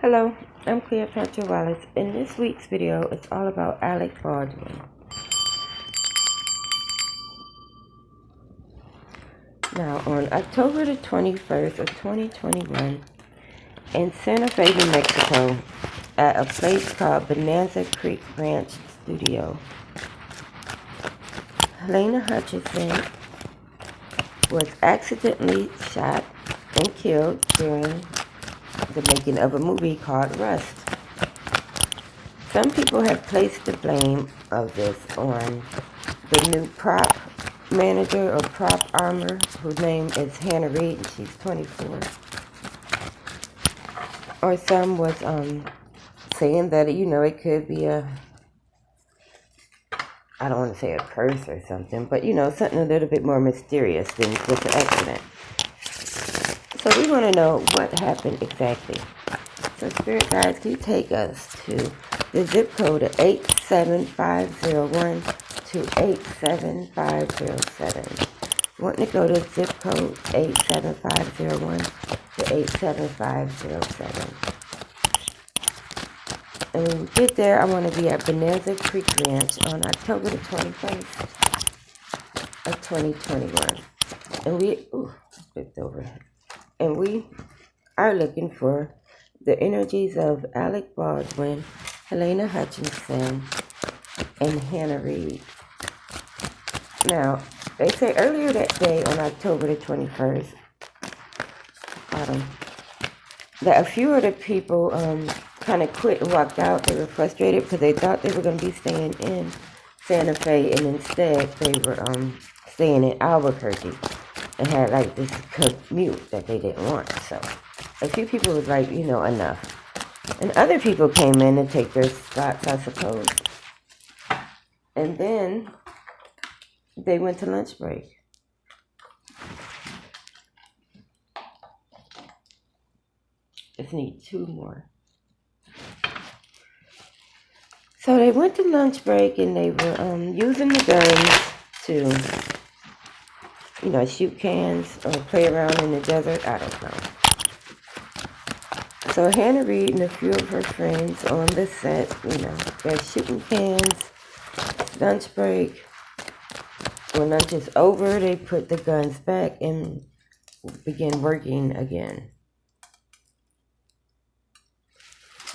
Hello, I'm Cleopatra Wallace. In this week's video, it's all about Alec Baldwin. Now, on October the 21st of 2021, in Santa Fe, New Mexico, at a place called Bonanza Creek Ranch Studio, Helena Hutchinson was accidentally shot and killed during the making of a movie called Rust. Some people have placed the blame of this on the new prop manager or prop armor, whose name is Hannah Reed, and she's 24. Or some was saying that, it could be I don't want to say a curse or something, but, something a little bit more mysterious than just an accident. So we want to know what happened exactly. So Spirit Guides, can you take us to the zip code of 87501 to 87507. Wanting to go to zip code 87501 to 87507. And when we get there, I want to be at Bonanza Creek Ranch on October the 21st of 2021. And we, flipped over. And we are looking for the energies of Alec Baldwin, Helena Hutchinson, and Hannah Reed. Now, they say earlier that day on October the 21st, that a few of the people kind of quit and walked out. They were frustrated because they thought they were going to be staying in Santa Fe, and instead they were staying in Albuquerque and had like this commute that they didn't want. So a few people was like, enough. And other people came in to take their spots, I suppose. And then they went to lunch break. Just need two more. So they went to lunch break and they were using the guns to, shoot cans or play around in the desert. I don't know. So Hannah Reed and a few of her friends on the set, they're shooting cans, lunch break. When lunch is over, they put the guns back and begin working again.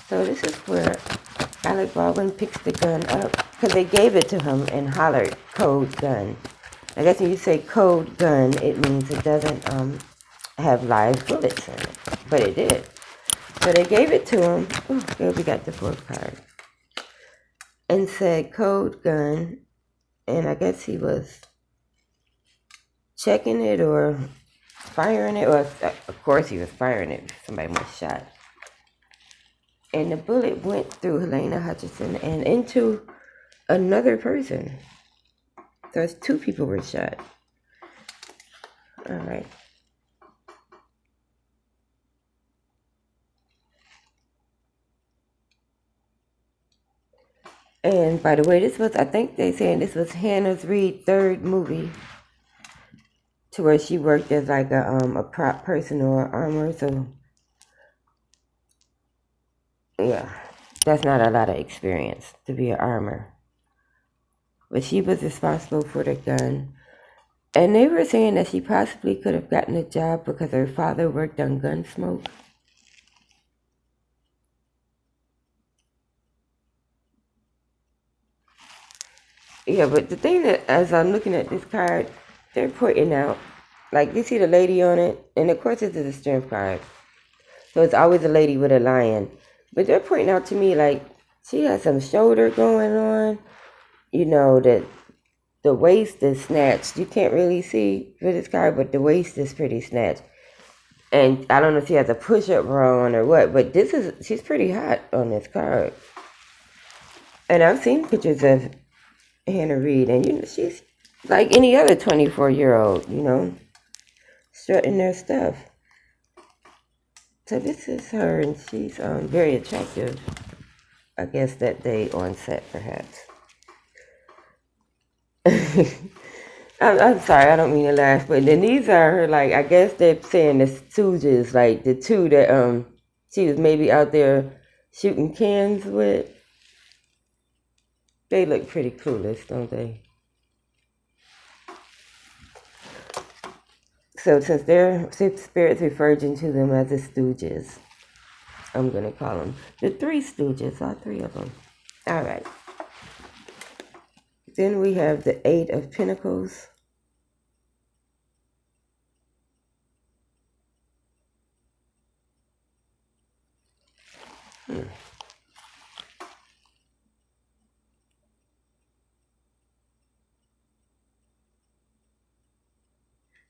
So this is where Alec Baldwin picks the gun up, because they gave it to him and hollered, "Code gun." I guess when you say code gun, it means it doesn't have live bullets in it, but it did. So they gave it to him. Here we got the fourth card. And said code gun, and I guess he was checking it or firing it, or of course he was firing it. Somebody was shot. And the bullet went through Helena Hutchinson and into another person. So it's two people were shot. All right. And by the way, I think they saying this was Hannah Reed's third movie, to where she worked as like a prop person or armor. So yeah, that's not a lot of experience to be an armor. But she was responsible for the gun. And they were saying that she possibly could have gotten a job because her father worked on Gunsmoke. Yeah, but the thing that, as I'm looking at this card, they're pointing out, like, you see the lady on it, and of course this is a strength card. So it's always a lady with a lion. But they're pointing out to me, like, she has some shoulder going on. That the waist is snatched. You can't really see for this card, but the waist is pretty snatched. And I don't know if she has a push-up bra on or what, but she's pretty hot on this card. And I've seen pictures of Hannah Reed, and she's like any other 24-year-old, strutting their stuff. So this is her, and she's very attractive. I guess that day on set, perhaps. I'm sorry, I don't mean to laugh, but then these are her, like, I guess they're saying the stooges, like the two that she was maybe out there shooting cans with. They look pretty clueless, don't they? So since their spirits referred to them as the Stooges, I'm going to call them the Three Stooges, all three of them. All right. Then we have the Eight of Pentacles.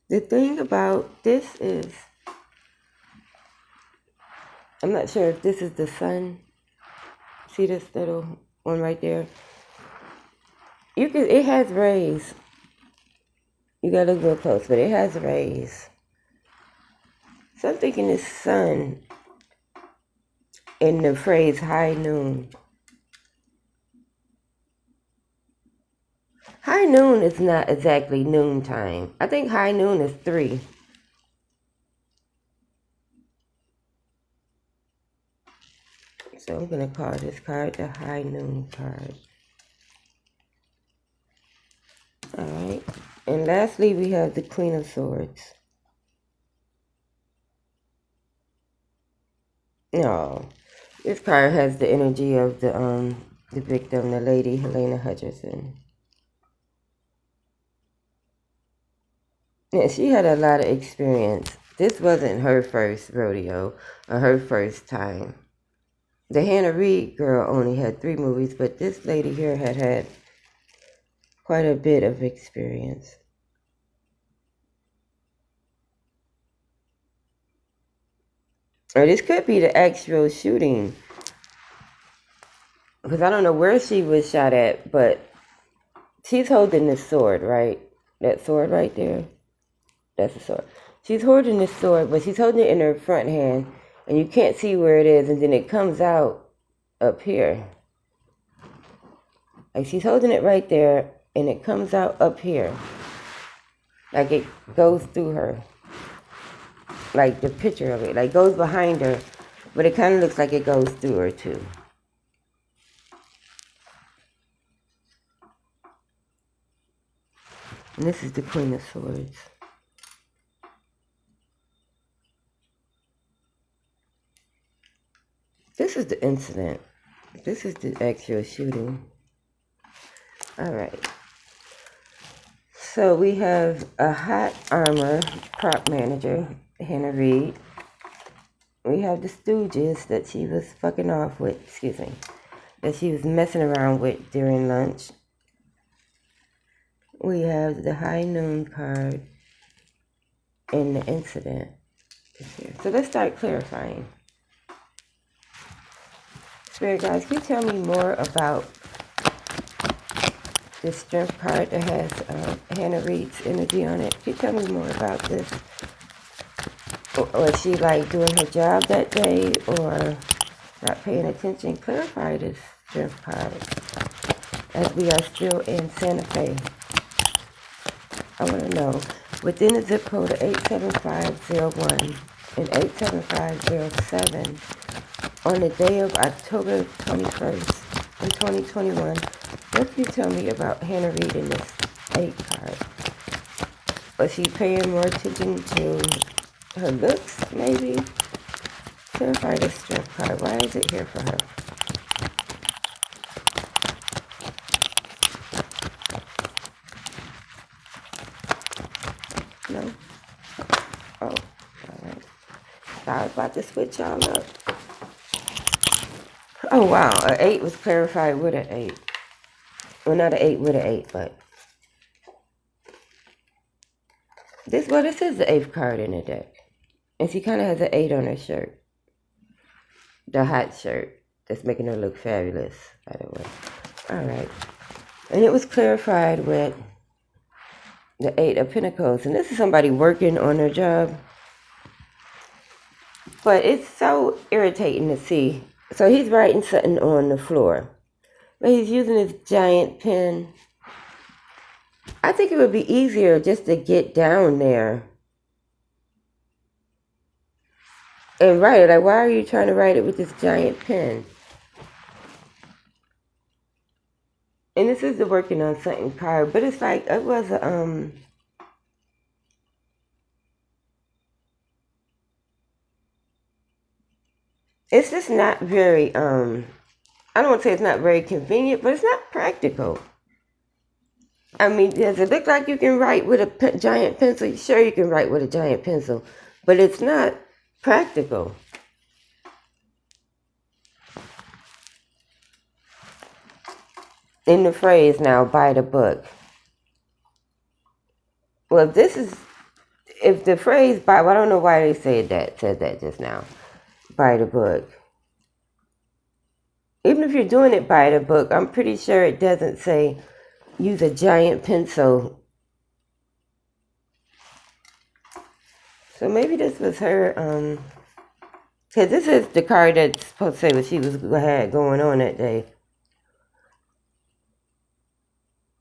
The thing about this is, I'm not sure if this is the sun. See this little one right there? It has rays. You gotta look real close, but it has rays. So I'm thinking it's sun in the phrase high noon. High noon is not exactly noon time. I think high noon is 3. So I'm going to call this card the high noon card. Alright. And lastly, we have the Queen of Swords. No. This card has the energy of the victim, the lady, Helena Hutcherson. Yeah, she had a lot of experience. This wasn't her first rodeo or her first time. The Hannah Reid girl only had 3 movies, but this lady here had quite a bit of experience. Or this could be the actual shooting. Because I don't know where she was shot at, but she's holding this sword, right? That sword right there. That's a sword. She's holding this sword, but she's holding it in her front hand, and you can't see where it is, and then it comes out up here. Like she's holding it right there, and it comes out up here. Like it goes through her. Like the picture of it, like goes behind her, but it kind of looks like it goes through her too. And this is the Queen of Swords. This is the incident. This is the actual shooting. All right. So we have a hot armor prop manager, Hannah Reid. We have the Stooges that she was fucking off with, that she was messing around with during lunch. We have the high noon card and the incident. So let's start clarifying. Spirit guys, can you tell me more about this strength card that has Hannah Reid's energy on it? Can you tell me more about this? Or is she like doing her job that day or not paying attention? Clarify this strength card as we are still in Santa Fe. I want to know, within the zip code of 87501 and 87507, on the day of October 21st in 2021, what can you tell me about Hannah Reid in this 8 card? Was she paying more attention to her looks, maybe? Clarify the strength card. Why is it here for her? No? Oh, alright. I was about to switch y'all up. Oh, wow. An 8 was clarified with an 8. Well, not an 8 with an 8, but... This is the 8th card in the deck. And she kind of has an 8 on her shirt. The hot shirt. That's making her look fabulous, by the way. Alright. And it was clarified with the 8 of Pentacles. And this is somebody working on their job. But it's so irritating to see. So he's writing something on the floor. But he's using his giant pen. I think it would be easier just to get down there and write it. Like, why are you trying to write it with this giant pen? And this is the working on something card, but it's like it was a it's just not very I don't want to say it's not very convenient, but it's not practical. I mean, does it look like you can write with a giant pencil? Sure, you can write with a giant pencil, but it's not practical. In the phrase now, buy the book. Well, if the phrase buy, well, I don't know why they said that just now. Buy the book. Even if you're doing it by the book, I'm pretty sure it doesn't say use a giant pencil. So maybe this was her, because this is the card that's supposed to say what she had going on that day.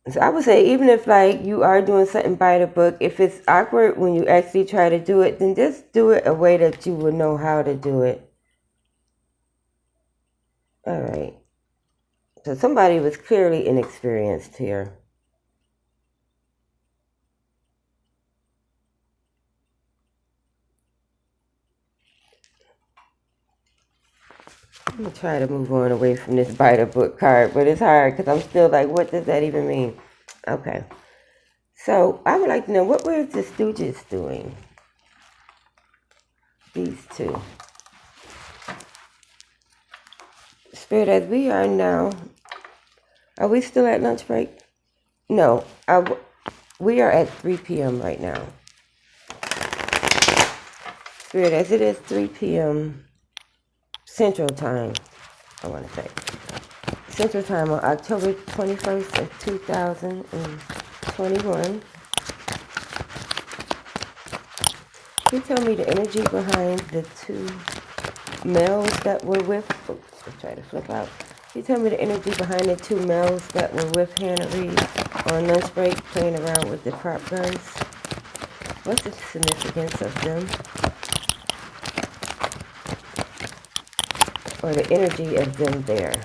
So I would say, even if like you are doing something by the book, if it's awkward when you actually try to do it, then just do it a way that you will know how to do it. All right. So somebody was clearly inexperienced here. I'm going to try to move on away from this by the book card, but it's hard because I'm still like, what does that even mean? Okay. So I would like to know, what were the Stooges doing? These two. Spirit, as we are now, are we still at lunch break? No, we are at 3 p.m. right now. Spirit, as it is 3 p.m. Central Time, I want to say. Central Time on October 21st of 2021. Can you tell me the energy behind the two males that were with, let's try to flip out. Can you tell me the energy behind the two males that were with Hannah Reed on lunch break playing around with the prop guns? What's the significance of them? Or the energy of them there?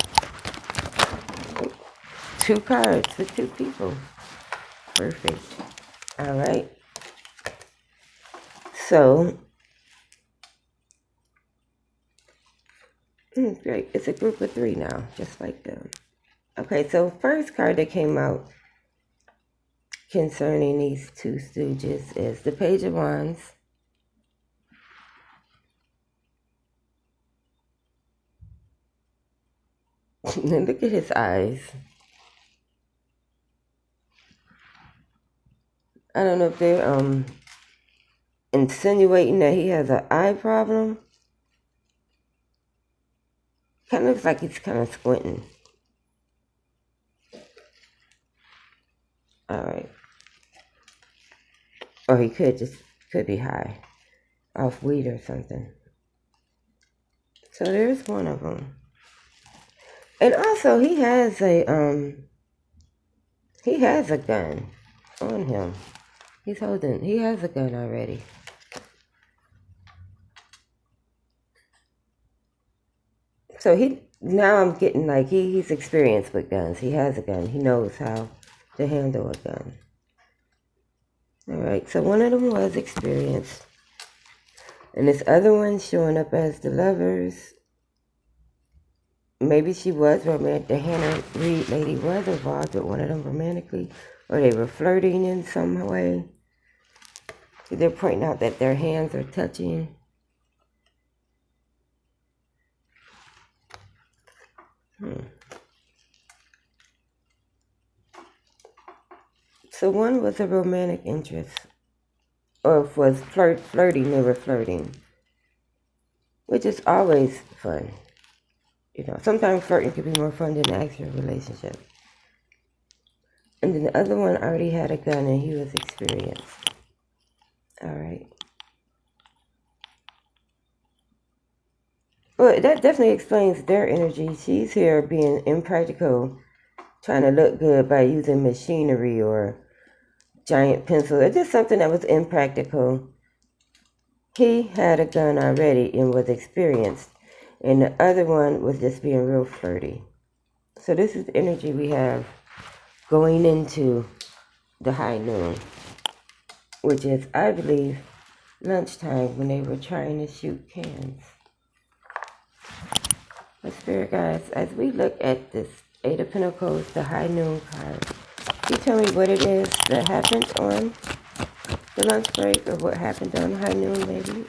Two cards for two people. Perfect. All right. So, great. It's a group of three now, just like them. Okay, so first card that came out concerning these two stooges is the Page of Wands. Look at his eyes. I don't know if they're insinuating that he has an eye problem. Kind of looks like he's kind of squinting. All right. Or he could be high off weed or something. So there's one of them. And also he has a gun on him. He has a gun already. So now I'm getting like he's experienced with guns. He has a gun. He knows how to handle a gun. All right, so one of them was experienced. And this other one showing up as the lovers. Maybe she was romantic. The Hannah Reed lady was involved with one of them romantically. Or they were flirting in some way. They're pointing out that their hands are touching. So one was a romantic interest. Or was flirting, they were flirting. Which is always fun. You know, sometimes flirting can be more fun than the actual relationship. And then the other one already had a gun and he was experienced. All right. Well, that definitely explains their energy. She's here being impractical, trying to look good by using machinery or giant pencil. It's just something that was impractical. he had a gun already and was experienced, and the other one was just being real flirty. So this is the energy we have going into the high noon, which is, I believe, lunchtime when they were trying to shoot cans. But Spirit guys, as we look at this Eight of Pentacles, the high noon card, can you tell me what it is that happened on the lunch break, or what happened on high noon, maybe?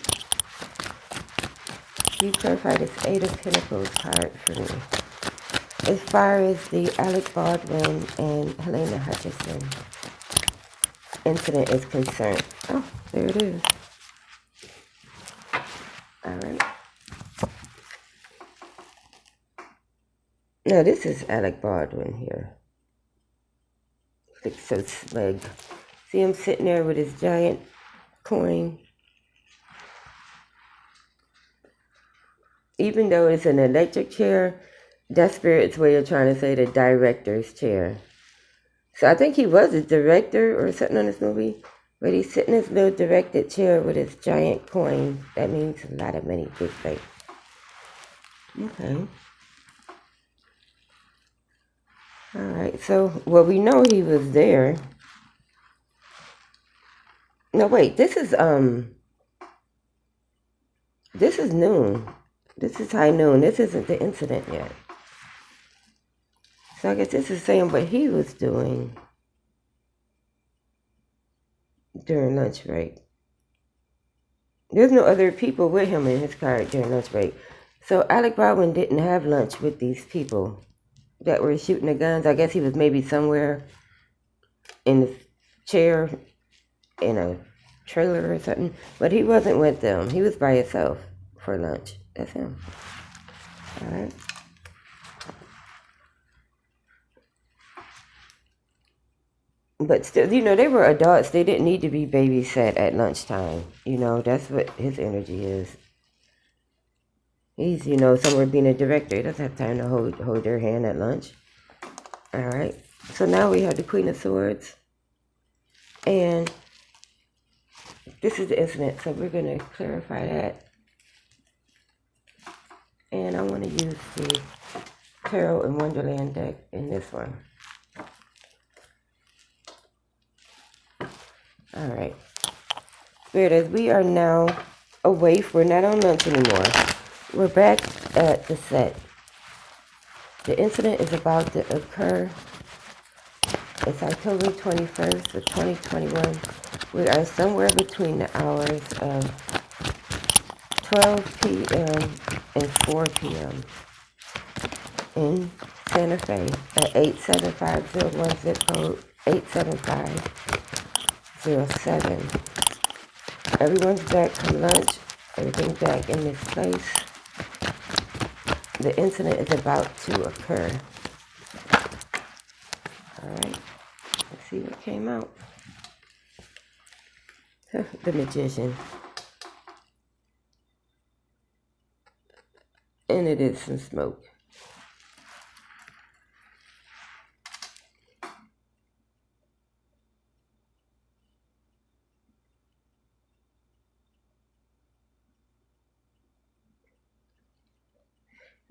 Can you clarify this Eight of Pentacles card for me? As far as the Alec Baldwin and Helena Hutchinson incident is concerned. Oh, there it is. All right. Now this is Alec Baldwin here. Looks so smug. See him sitting there with his giant coin. Even though it's an electric chair, that's Spirit's way of trying to say the director's chair. So I think he was a director or something on this movie, but he's sitting in his little directed chair with his giant coin. That means a lot of money, big thing. Okay. Alright, so, well, we know he was there. No, wait, this is noon. This is high noon. This isn't the incident yet. So I guess this is saying what he was doing during lunch break. There's no other people with him in his card during lunch break. So Alec Baldwin didn't have lunch with these people that were shooting the guns. I guess he was maybe somewhere in his chair in a trailer or something. But he wasn't with them. He was by himself for lunch. That's him. Alright. But still, they were adults. They didn't need to be babysat at lunchtime. That's what his energy is. He's, somewhere being a director. He doesn't have time to hold their hand at lunch. All right. So now we have the Queen of Swords. And this is the incident. So we're going to clarify that. And I want to use the Tarot in Wonderland deck in this one. All right. Spirit, as we are now away, we're not on lunch anymore. We're back at the set. The incident is about to occur. It's October 21st of 2021. We are somewhere between the hours of 12 p.m. and 4 p.m. in Santa Fe at 87501 zip code 87507. Everyone's back from lunch. Everything's back in this place. The incident is about to occur. Alright, let's see what came out. The Magician. And it is some smoke.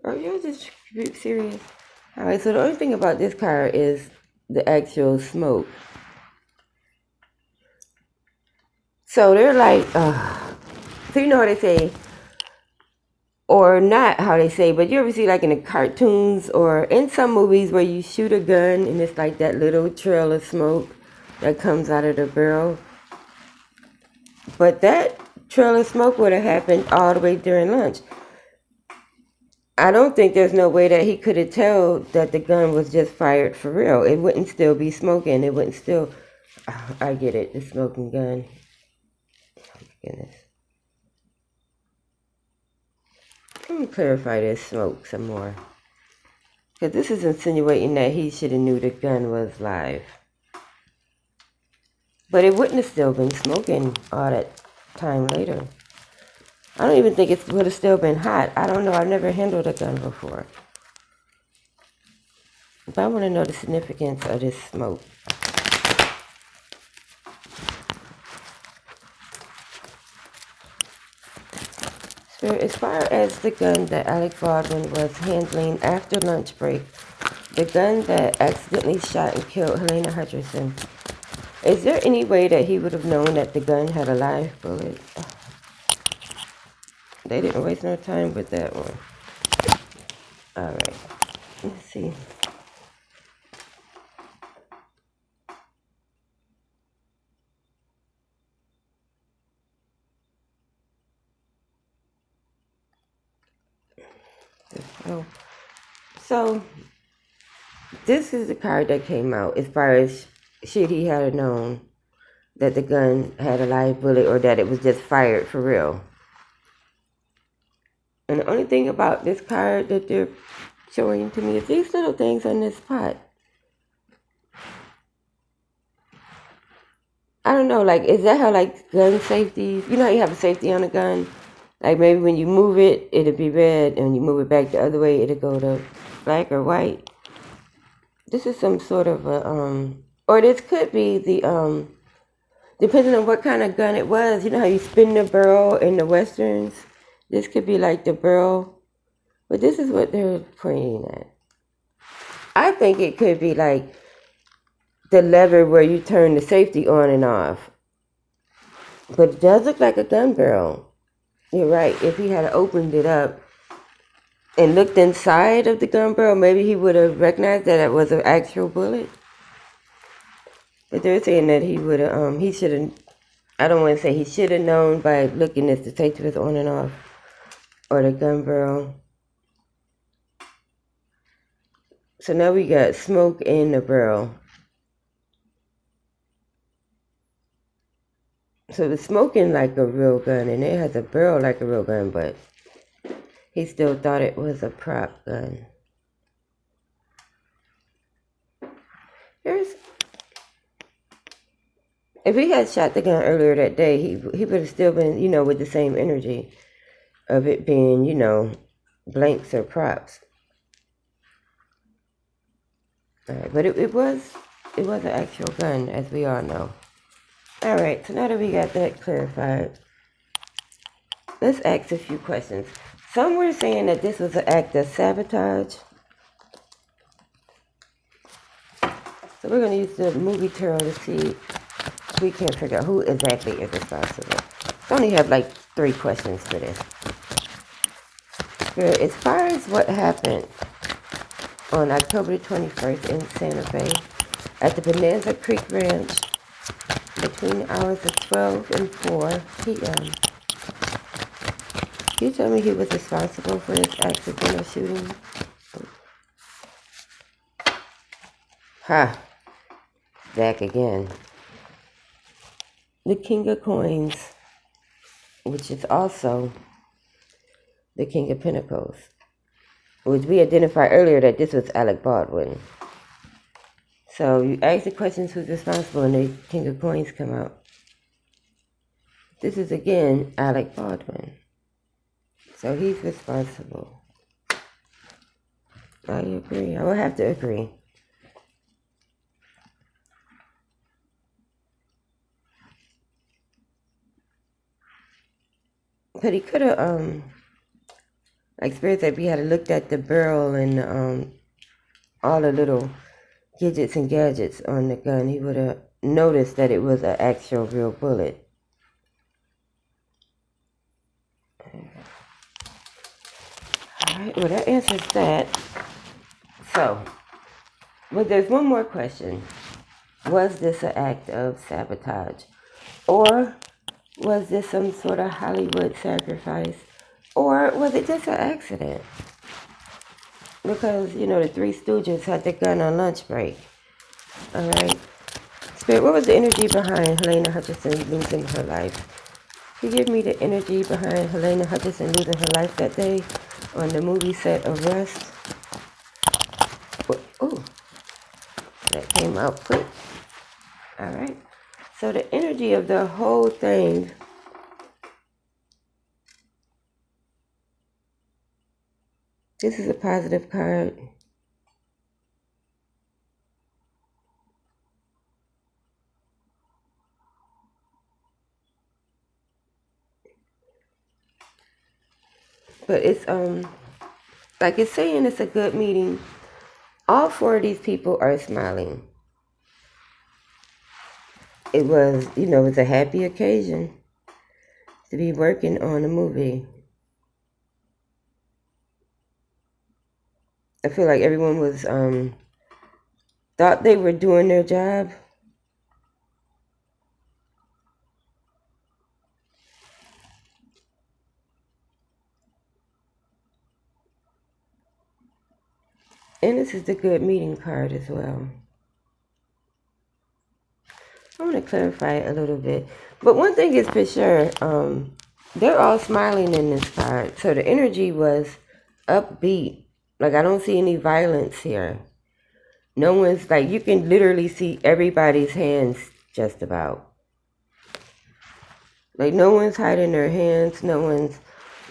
Are you just serious? Alright, so the only thing about this card is the actual smoke. So they're like, so you know how they say, or not how they say, but you ever see like in the cartoons or in some movies where you shoot a gun and it's like that little trail of smoke that comes out of the barrel? But that trail of smoke would have happened all the way during lunch. I don't think there's no way that he could have told that the gun was just fired for real. It wouldn't still be smoking. It wouldn't still... I get it. The smoking gun. Oh, my goodness. Let me clarify this smoke some more. Because this is insinuating that he should have knew the gun was live. But it wouldn't have still been smoking all that time later. I don't even think it would have still been hot. I don't know. I've never handled a gun before. But I want to know the significance of this smoke. As far as the gun that Alec Baldwin was handling after lunch break, the gun that accidentally shot and killed Helena Hutcherson, is there any way that he would have known that the gun had a live bullet? They didn't waste no time with that one. Alright, let's see. So, this is the card that came out as far as should he have known that the gun had a live bullet or that it was just fired for real. And the only thing about this card that they're showing to me is these little things on this pot. I don't know, like, is that how, like, gun safety, you know how you have a safety on a gun? Like, maybe when you move it, it'll be red, and when you move it back the other way, it'll go to black or white. This is some sort of a, or this could be the, depending on what kind of gun it was. You know how you spin the barrel in the Westerns? This could be like the barrel, but this is what they're pointing at. I think it could be like the lever where you turn the safety on and off. But it does look like a gun barrel. You're right. If he had opened it up and looked inside of the gun barrel, maybe he would have recognized that it was an actual bullet. But they're saying that he would have, he should have, I don't want to say he should have known by looking if the safety was on and off or the gun barrel. So now we got smoke in the barrel. So it's smoking like a real gun, and it has a barrel like a real gun, but he still thought it was a prop gun. If he had shot the gun earlier that day, he would have still been, you know, with the same energy of it being, you know, blanks or props. All right, but it was an actual gun, as we all know. All right, so now that we got that clarified, let's ask a few questions. Some were saying that this was an act of sabotage. So we're going to use the movie tarot to see if we can figure out who exactly is responsible. I only have like 3 questions for this. Good. As far as what happened on October 21st in Santa Fe at the Bonanza Creek Ranch between the hours of 12 and 4 p.m., can you tell me he was responsible for this accidental shooting? Ha! Back again. The King of Coins, which is also the King of Pentacles, which we identified earlier that this was Alec Baldwin. So you ask the questions who's responsible and the King of Coins come out. This is again Alec Baldwin. So he's responsible. I agree. I will have to agree. But he could have, like Spirit said, if he had looked at the barrel and all the little gadgets and gadgets on the gun, he would have noticed that it was an actual real bullet. Alright, well that answers that. So, but there's one more question. Was this an act of sabotage? Or was this some sort of Hollywood sacrifice? Or was it just an accident? Because, you know, the Three Stooges had the gun on lunch break. Alright. Spirit, what was the energy behind Helena Hutcherson losing her life? Can you give me the energy behind Helena Hutcherson losing her life that day on the movie set of Rust? Oh, that came out quick. Alright. So the energy of the whole thing, this is a positive card. But it's like it's saying it's a good meeting. All four of these people are smiling. It was, it was a happy occasion to be working on a movie. I feel like everyone was thought they were doing their job. And this is the good meeting card as well. I want to clarify it a little bit. But one thing is for sure, they're all smiling in this card. So the energy was upbeat. Like, I don't see any violence here. No one's, like, you can literally see everybody's hands just about. Like, no one's hiding their hands. No one's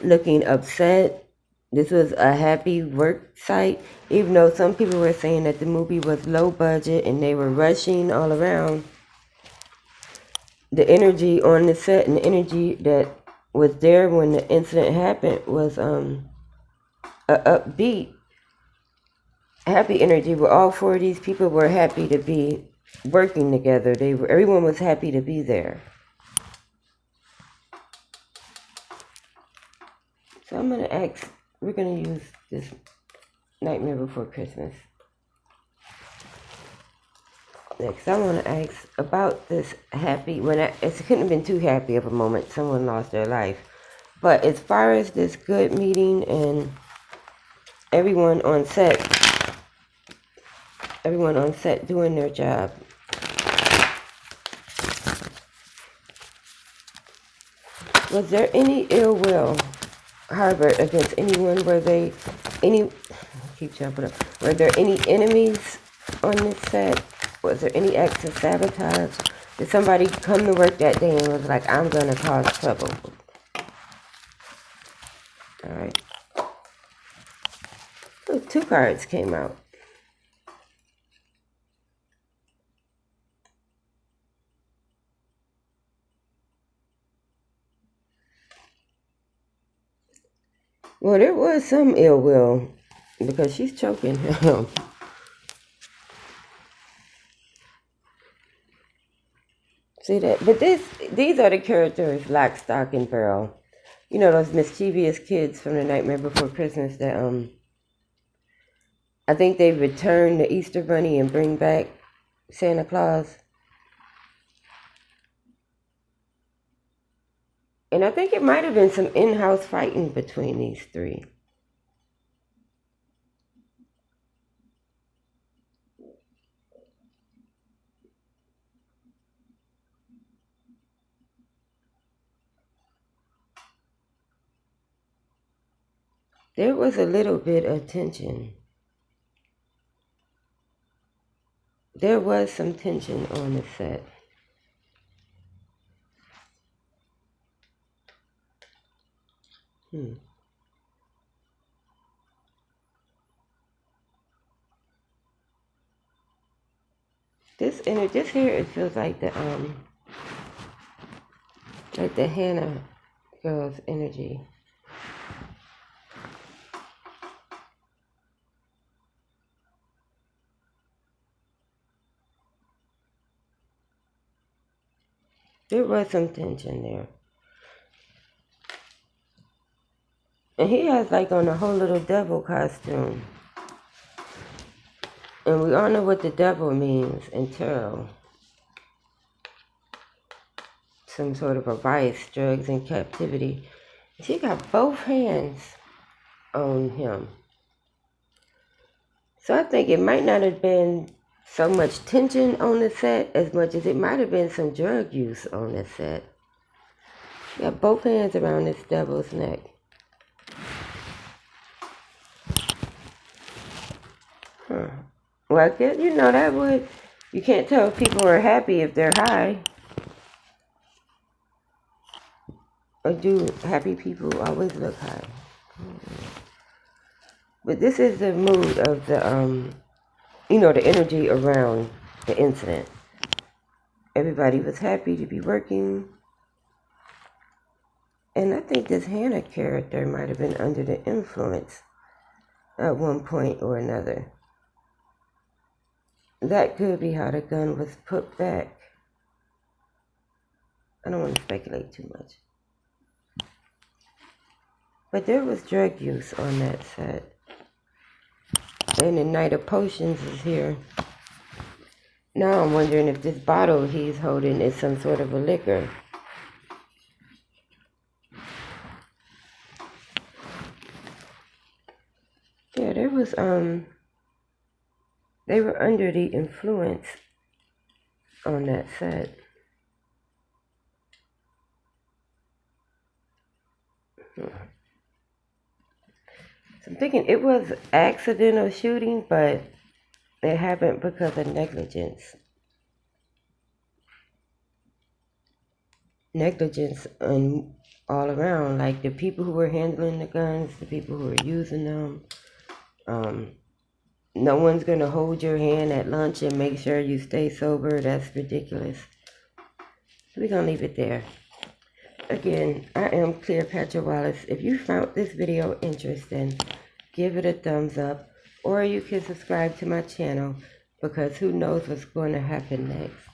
looking upset. This was a happy work site, even though some people were saying that the movie was low budget and they were rushing all around. The energy on the set and the energy that was there when the incident happened was a upbeat, happy energy where all four of these people were happy to be working together. Everyone was happy to be there. So I'm going to ask, we're going to use this Nightmare Before Christmas. Next, I want to ask about this happy, it couldn't have been too happy of a moment. Someone lost their life. But as far as this good meeting and everyone on set doing their job. Was there any ill will harbored against anyone? Were there any enemies on this set? Was there any acts of sabotage? Did somebody come to work that day and was like, I'm going to cause trouble? All right. Oh, 2 cards came out. Well, there was some ill will because she's choking him. See that? But these are the characters, Lock, Stock, and Barrel. You know, those mischievous kids from the Nightmare Before Christmas that I think they return the Easter Bunny and bring back Santa Claus. And I think it might have been some in-house fighting between these 3. There was a little bit of tension. There was some tension on the set. This here, it feels like the Hannah girl's energy. There was some tension there. And he has like on a whole little devil costume. And we all know what the devil means in tarot. Some sort of a vice, drugs, and captivity. She got both hands on him. So I think it might not have been so much tension on the set as much as it might have been some drug use on the set. She got both hands around this devil's neck. Well, I guess, you can't tell if people are happy if they're high. Or do happy people always look high? But this is the mood of the, the energy around the incident. Everybody was happy to be working. And I think this Hannah character might have been under the influence at one point or another. That could be how the gun was put back. I don't want to speculate too much. But there was drug use on that set. And the Knight of Potions is here. Now I'm wondering if this bottle he's holding is some sort of a liquor. Yeah, there was, they were under the influence on that set. So I'm thinking it was accidental shooting, but it happened because of negligence. Negligence all around, like the people who were handling the guns, the people who were using them. No one's going to hold your hand at lunch and make sure you stay sober. That's ridiculous. So we're going to leave it there. Again, I am Cleopatra Wallace. If you found this video interesting, give it a thumbs up, or you can subscribe to my channel, because who knows what's going to happen next.